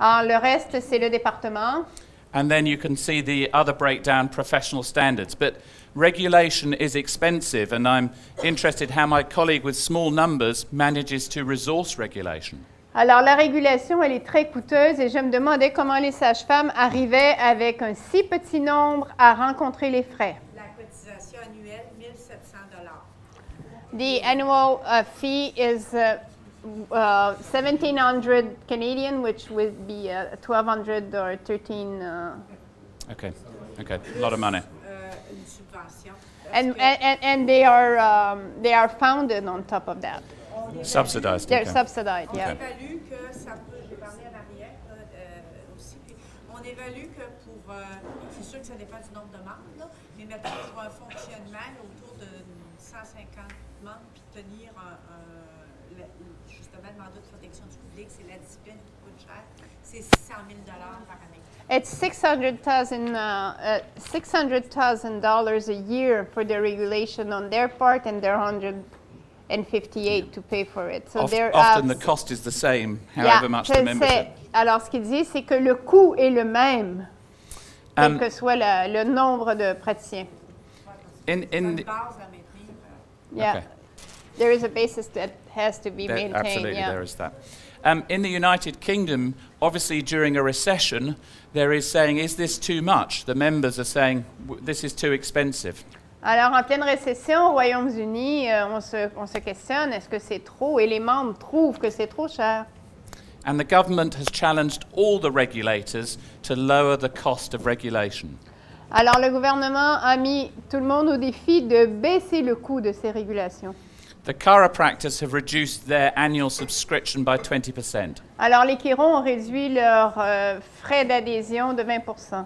Alors, le reste, c'est le département. And then you can see the other breakdown, professional standards. But regulation is expensive, and I'm interested how my colleague with small numbers manages to resource regulation. Alors, la régulation, elle est très coûteuse et je me demandais comment les sages-femmes arrivaient avec un si petit nombre à rencontrer les frais. La cotisation annuelle, 1 700 $. The annual fee is 1,700 Canadian, which would be 1,200 or 13. Okay, a lot of money. Une subvention. And they are founded on top of that. Subsidized. They're Okay. subsidized, On yeah. évalue que ça peut, j'ai parlé à Mariette aussi, puis on évalue que pour, c'est sûr que ça dépend du nombre de membres, là, mais mettons pour un fonctionnement autour de 150 membres, puis tenir justement le mandat de protection du public, c'est la discipline qui coûte cher, c'est 600 000 $ par année. It's $600,000 a year for the regulation on their part, and they're 158 to pay for it. So Often the cost is the same, however much the membership. Alors, ce qu'il dit, c'est que le coût est le même, quel que soit le nombre de praticiens. Une base à maintenir. Yeah. Okay. There is a basis that has to be maintained. Absolutely, yeah. there is that. In the United Kingdom, obviously during a recession, there is saying, is this too much? The members are saying, this is too expensive. Alors, en pleine récession au Royaume-Uni, on se questionne, est-ce que c'est trop? Et les membres trouvent que c'est trop cher. And the government has challenged all the regulators to lower the cost of regulation. Alors, le gouvernement a mis tout le monde au défi de baisser le coût de ces régulations. The chiropractors have reduced their annual subscription by 20%. Alors, les chirons ont réduit leurs frais d'adhésion de 20%.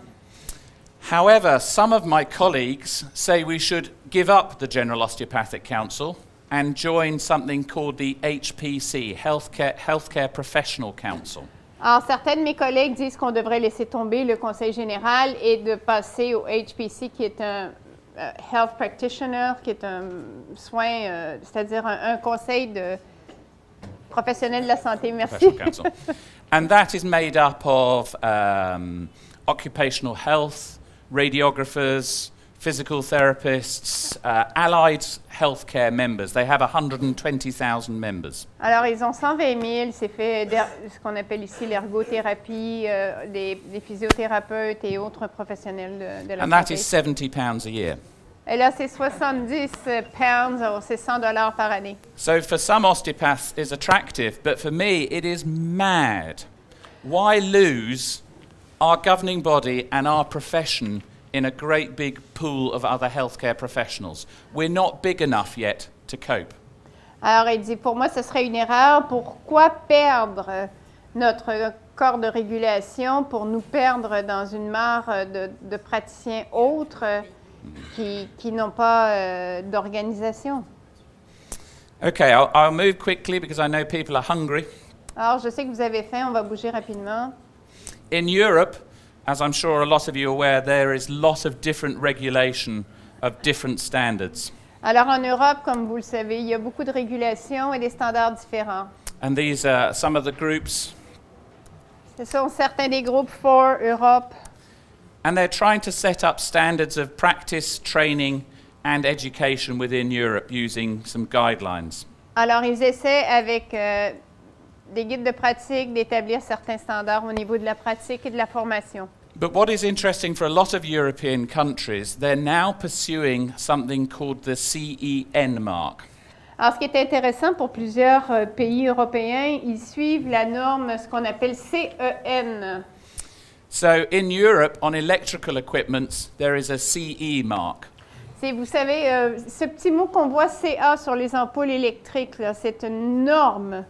However, some of my colleagues say we should give up the General Osteopathic Council and join something called the HPC, Healthcare Professional Council. Alors, certains de mes collègues disent qu'on devrait laisser tomber le Conseil général et de passer au HPC, qui est un Health Practitioner, qui est un soin, c'est-à-dire un conseil de professionnel de la santé. Merci. Council. And that is made up of occupational health, radiographers, physical therapists, allied healthcare members. They have 120,000 members. Alors, ils ont 120 000. C'est fait ce qu'on appelle ici l'ergothérapie, des physiothérapeutes et autres professionnels de la And that santé. is £70 a year. Et là, c'est 70 pounds, c'est 100 $ par année. So for some osteopaths it's attractive, but for me it is mad. Why lose our governing body and our profession in a great big pool of other healthcare professionals? We're not big enough yet to cope. Alors, il dit, pour moi, ce serait une erreur. Pourquoi perdre notre corps de régulation pour nous perdre dans une mare de praticiens autres qui n'ont pas d'organisation? Okay, I'll move quickly because I know people are hungry. Alors, je sais que vous avez faim, on va bouger rapidement. In Europe, as I'm sure a lot of you are aware, there is lots of different regulation of different standards. Alors, en Europe, comme vous le savez, il y a beaucoup de régulations et des standards différents. And these are some of the groups, Ce sont certains des groupes for Europe. and they're trying to set up standards of practice, training, and education within Europe using some guidelines. Alors, ils essaient avec des guides de pratique d'établir certains standards au niveau de la pratique et de la formation. But what is interesting for a lot of European countries, they're now pursuing something called the CEN mark. Alors, ce qui est intéressant pour plusieurs pays européens, ils suivent la norme, ce qu'on appelle CEN. So in Europe, on electrical equipments, there is a CE mark. Vous savez, ce petit mot qu'on voit CA sur les ampoules électriques, là, c'est une norme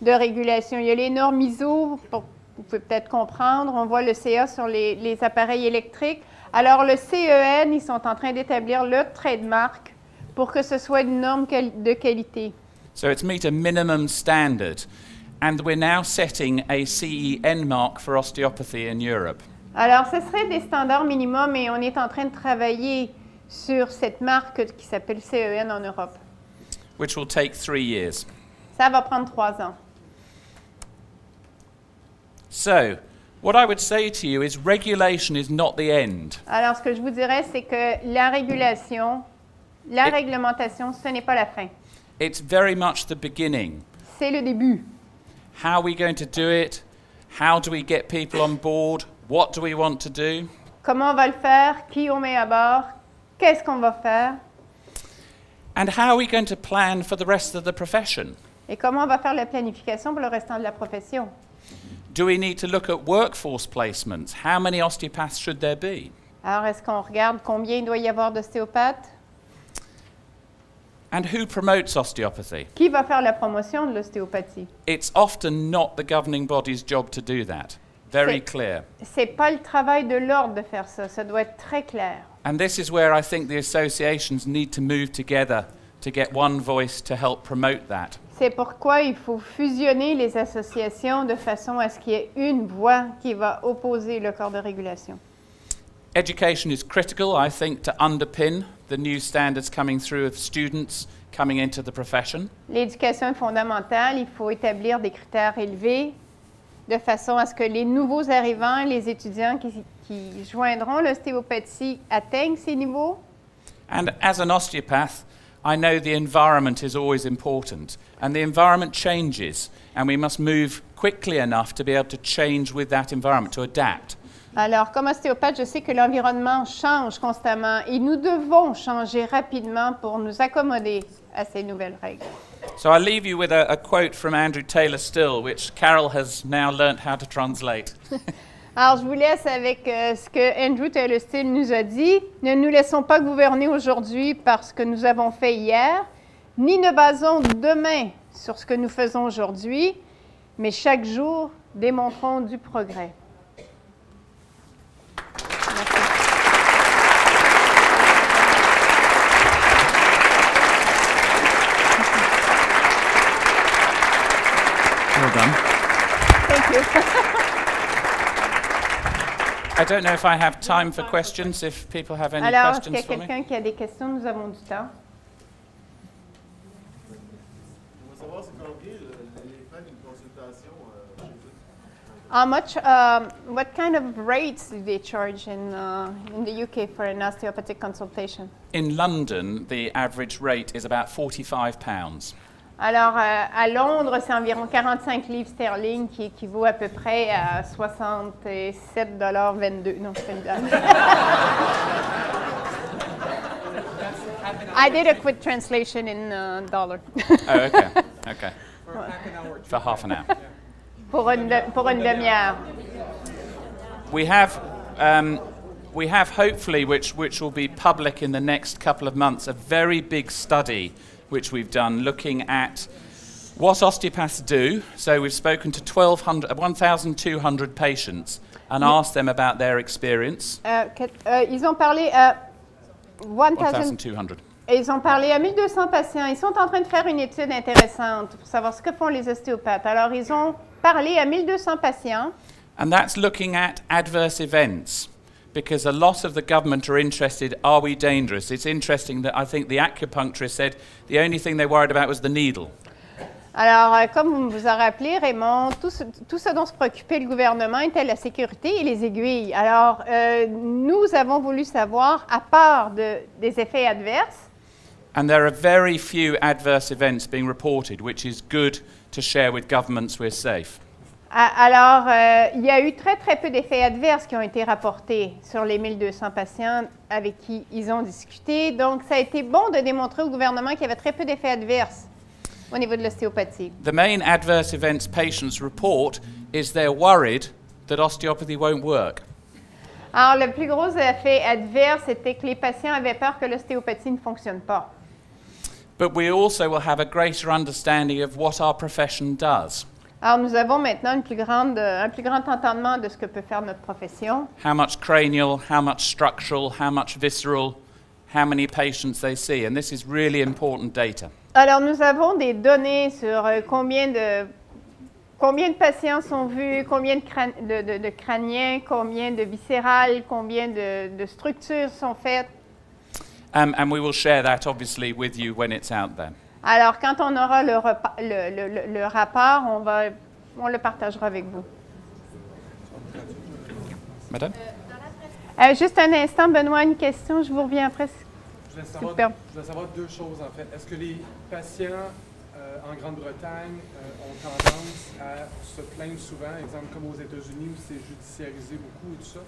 de régulation. Il y a les normes ISO, vous pouvez peut-être comprendre. On voit le CA sur les appareils électriques. Alors, le CEN, ils sont en train d'établir le trademark pour que ce soit une norme de qualité. So it's meet a minimum standard. And we're now setting a CEN mark for osteopathy in Europe. Alors, ce serait des standards minimums et on est en train de travailler sur cette marque qui s'appelle CEN en Europe. Which will take 3 years. Ça va prendre 3 ans. So, what I would say to you is regulation is not the end. Alors, ce que je vous dirais, c'est que la régulation, la réglementation, ce n'est pas la fin. It's very much the beginning. C'est le début. How are we going to do it? How do we get people on board? What do we want to do? Comment on va le faire? Qui on met à bord? Qu'est-ce qu'on va faire? And how are we going to plan for the rest of the profession? Et comment on va faire la planification pour le restant de la profession? Do we need to look at workforce placements? How many osteopaths should there be? Alors, est-ce qu'on regarde combien il doit y avoir d'ostéopathes? And who promotes osteopathy? Qui va faire la promotion de l'ostéopathie? It's often not the governing body's job to do that. Very clear. C'est pas le travail de l'ordre de faire ça. Ça doit être très clair. And this is where I think the associations need to move together to get one voice to help promote that. C'est pourquoi il faut fusionner les associations de façon à ce qu'il y ait une voix qui va opposer le corps de régulation. Education is critical, I think, to underpin the new standards coming through of students coming into the profession. L'éducation est fondamentale. Il faut établir des critères élevés de façon à ce que les nouveaux arrivants, les étudiants qui joindront l'ostéopathie atteignent ces niveaux. And as an osteopath, I know the environment is always important, and the environment changes, and we must move quickly enough to be able to change with that environment, to adapt. Alors, comme ostéopathe, je sais que l'environnement change constamment et nous devons changer rapidement pour nous accommoder à ces nouvelles règles. So I'll leave you with a quote from Andrew Taylor Still, which Carol has now learnt how to translate. Alors, je vous laisse avec ce que Andrew Taylor Still nous a dit. Ne nous laissons pas gouverner aujourd'hui par ce que nous avons fait hier, ni ne basons demain sur ce que nous faisons aujourd'hui, mais chaque jour démontrons du progrès. Well done. Thank you. I don't know if I have time for questions, if people have any Alors, est-ce qu'il y questions a for me. quelqu'un qui a des questions? Nous avons du temps. On va savoir c'est combien les frais d'une consultation chez eux. How much, what kind of rates do they charge in the UK for an osteopathic consultation? In London, the average rate is about £45. Alors, à Londres, c'est environ 45 livres sterling qui équivaut à peu près à 67,22 $. Non, c'est une blague. I did a quick translation in dollar. Oh, okay, okay. For half an hour. pour une demi-heure. We have hopefully, which will be public in the next couple of months, a very big study which we've done looking at what osteopaths do. So we've spoken to 1,200 patients and asked them about their experience. Ils ont parlé à 1,200. Ils ont parlé à 1200 patients. Ils sont en train de faire une étude intéressante pour savoir ce que font les ostéopathes. Alors, ils ont parlé à 1200 patients. And that's looking at adverse events, because a lot of the government are interested, are we dangerous? It's interesting that I think the acupuncturist said the only thing they worried about was the needle. Alors, comme vous a rappelé, Raymond, tout ce dont se préoccupait le gouvernement était la sécurité et les aiguilles. Alors, nous avons voulu savoir, à part des effets adverses, and there are very few adverse events being reported, which is good to share with governments we're safe. Alors, il y a eu très, très peu d'effets adverses qui ont été rapportés sur les 1200 patients avec qui ils ont discuté. Donc, ça a été bon de démontrer au gouvernement qu'il y avait très peu d'effets adverses au niveau de l'ostéopathie. The main adverse events patients report is they're worried that osteopathy won't work. Alors, le plus gros effet adverse, c'était que les patients avaient peur que l'ostéopathie ne fonctionne pas. But we also will have a greater understanding of what our profession does. Alors, nous avons maintenant un plus grand entendement de ce que peut faire notre profession. How much cranial, how much structural, how much visceral, how many patients they see. And this is really important data. Alors, nous avons des données sur combien de patients sont vus, combien de crâniens, combien de viscérales, combien de structures sont faites. And we will share that, obviously, with you when it's out there. Alors, quand on aura le rapport, on le partagera avec vous. Madame? Juste un instant, Benoît, une question, je vous reviens après. Je voulais savoir deux choses, en fait. Est-ce que les patients en Grande-Bretagne ont tendance à se plaindre souvent, exemple comme aux États-Unis où c'est judiciarisé beaucoup et tout ça,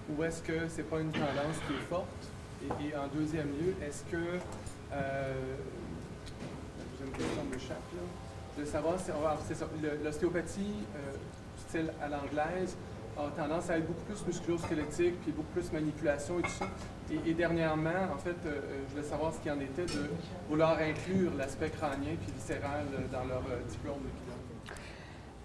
ou est-ce que c'est pas une tendance qui est forte? Et en deuxième lieu, est-ce que, la deuxième question m'échappe là, de savoir si l'ostéopathie style à l'anglaise a tendance à être beaucoup plus musculo-squelettique, puis beaucoup plus manipulation et tout ça. Et dernièrement, en fait, je voulais savoir ce qu'il en était de vouloir inclure l'aspect crânien puis viscéral dans leur diplôme d'équilibre.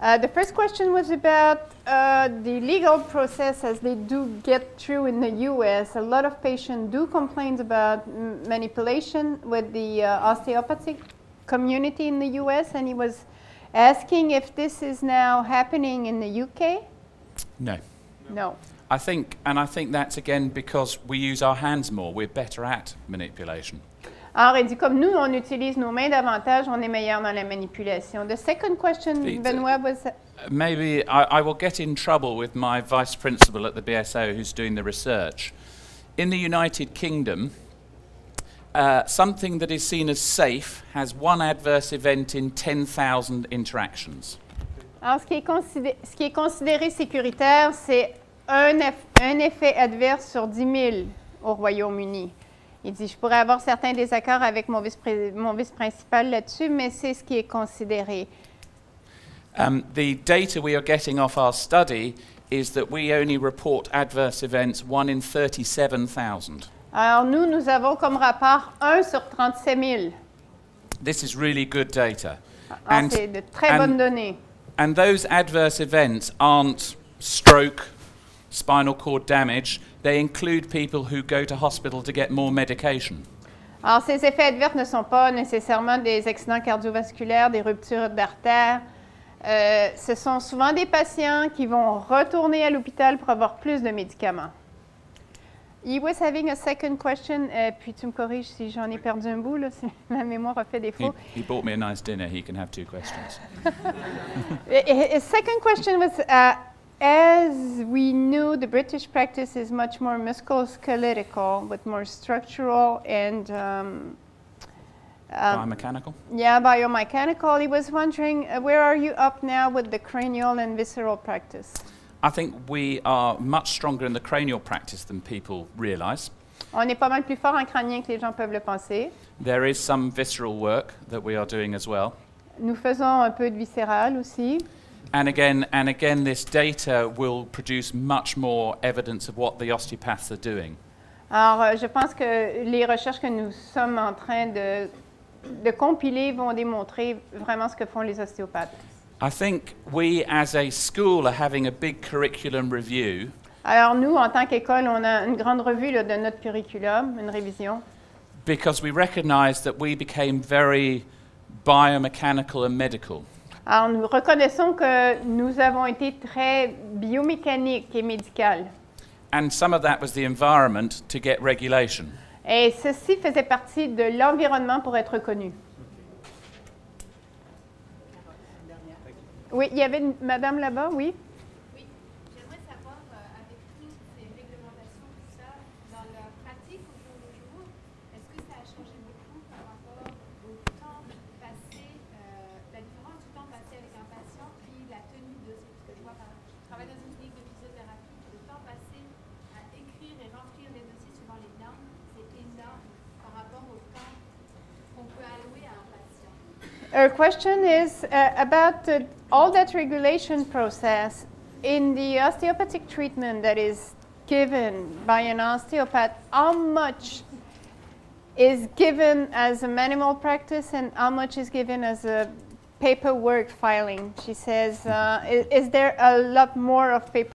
The first question was about the legal process as they do get through in the U.S. A lot of patients do complain about manipulation with the osteopathic community in the U.S. and he was asking if this is now happening in the UK. No. No. I think that's again because we use our hands more. We're better at manipulation. Alors, il dit, comme nous, on utilise nos mains davantage, on est meilleur dans la manipulation. The second question, Benoit, was... Maybe I will get in trouble with my vice principal at the BSO who's doing the research. In the United Kingdom, something that is seen as safe has one adverse event in 10,000 interactions. Alors, ce qui est considéré sécuritaire, c'est un effet adverse sur 10 000 au Royaume-Uni. Il dit, je pourrais avoir certains désaccords avec mon vice-principal là-dessus, mais c'est ce qui est considéré. The data we are getting off our study is that we only report adverse events 1 in 37,000. Alors, nous avons comme rapport 1 sur 37 000. This is really good data. Alors, c'est de très bonnes données. And those adverse events aren't stroke, spinal cord damage. They include people who go to hospital to get more medication. Alors, ces effets adverses ne sont pas nécessairement des accidents cardiovasculaires, des ruptures d'artères. Ce sont souvent des patients qui vont retourner à l'hôpital pour avoir plus de médicaments. He was having a second question, puis tu me corriges si j'en ai perdu un bout, là, si ma mémoire a fait défaut. He bought me a nice dinner. He can have 2 questions. His second question was, as we know, the British practice is much more musculoskeletal, with more structural and Biomechanical? Yeah, biomechanical. He was wondering, where are you up now with the cranial and visceral practice? I think we are much stronger in the cranial practice than people realize. On est pas mal plus fort en crânien que les gens peuvent le penser. There is some visceral work that we are doing as well. Nous faisons un peu de viscéral aussi. And again, this data will produce much more evidence of what the osteopaths are doing. Alors, je pense que les recherches que nous sommes en train de compiler vont démontrer vraiment ce que font les ostéopathes. I think we as a school are having a big curriculum review. Alors nous, en tant qu'école, on a une grande revue là, de notre curriculum, une révision. Because we recognize that we became very biomechanical and medical. Alors nous reconnaissons que nous avons été très biomécaniques et médicales. And some of that was the environment to get regulation. Et ceci faisait partie de l'environnement pour être reconnu. Oui, il y avait une madame là-bas, oui. Oui, j'aimerais savoir, avec toutes ces réglementations, tout ça, dans la pratique au jour le jour, est-ce que ça a changé beaucoup par rapport au temps passé, la différence du temps passé avec un patient, puis la tenue de ce que je vois par exemple. Je travaille dans une clinique de physiothérapie, le temps passé à écrire et remplir les dossiers suivant les normes, c'est énorme par rapport au temps qu'on peut allouer à un patient. Our question is about all that regulation process in the osteopathic treatment that is given by an osteopath. How much is given as a manual practice and how much is given as a paperwork filing? She says, is there a lot more of paperwork